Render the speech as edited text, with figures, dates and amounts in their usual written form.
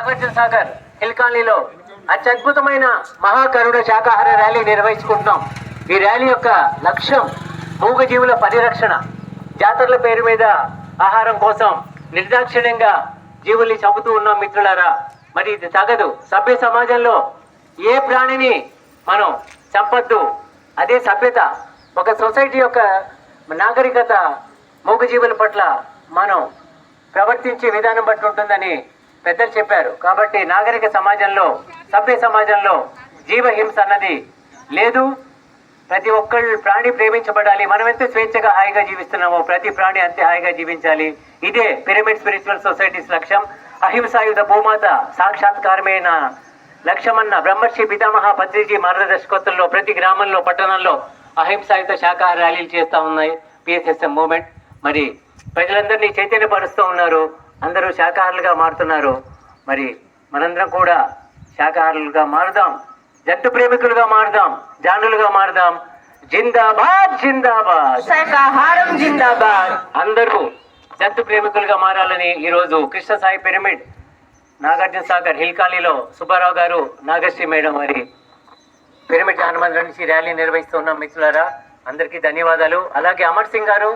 Nagarjuna Sagar hill కాలనీలో అత్యద్భుతమైన మహాకరుణ శాకాహార ర్యాలీ నిర్వహించుకుంటున్నాం. ఈ ర్యాలీ యొక్క లక్ష్యం మూగజీవుల పరిరక్షణ. జాతరల పేరు మీద ఆహారం కోసం నిర్దాక్షిణ్యంగా జీవుల్ని చంపుతూ ఉన్నాం మిత్రులారా. మరి ఇది తగదు. సభ్య సమాజంలో ఏ ప్రాణిని మనం చంపద్దు. అదే సభ్యత. ఒక సొసైటీ యొక్క నాగరికత మూగజీవుల పట్ల మనం ప్రవర్తించే విధానం బట్టి ఉంటుందని పెద్దలు చెప్పారు. కాబట్టి నాగరిక సమాజంలో, సభ్య సమాజంలో జీవహింస అన్నది లేదు. ప్రతి ఒక్కళ్ళు ప్రాణి ప్రేమించబడాలి. మనం ఎంత స్వేచ్ఛగా హాయిగా జీవిస్తున్నామో ప్రతి ప్రాణి అంతే హాయిగా జీవించాలి. ఇదే పిరమిడ్ స్పిరిచువల్ సొసైటీస్ లక్ష్యం. అహింసాయుధ భూమాత సాక్షాత్కారమైన లక్ష్యమన్న బ్రహ్మర్షి పితామహ పత్రిజీ మార్గదర్శకత్వంలో ప్రతి గ్రామంలో, పట్టణంలో అహింసాయుధ శాకాహార ర్యాలీలు చేస్తూ ఉన్నాయి పిఎస్ఎస్ఎం మూవ్మెంట్. మరి ప్రజలందరినీ చైతన్యపరుస్తూ ఉన్నారు. అందరూ శాకాహారులుగా మారుతున్నారు. మరి మనందరం కూడా శాకాహారులుగా మారుదాం, జంతు ప్రేమికులుగా మారుదాం, జానులుగా మారుదాం. జిందాబాద్ జిందాబాద్, శాకాహారం జిందాబాద్. అందరూ జంతు ప్రేమికులుగా మారాలని ఈరోజు కృష్ణ సాయి పిరమిడ్ నాగార్జున సాగర్ హిల్ కాలనీలో సుబ్బారావు గారు, నాగశ్రీ మేడం వారి పిరమిడ్ హనుమంతుల నుంచి ర్యాలీ నిర్వహిస్తున్నాం మిత్రులారా. అందరికీ ధన్యవాదాలు. అలాగే అమర్ సింగ్ గారు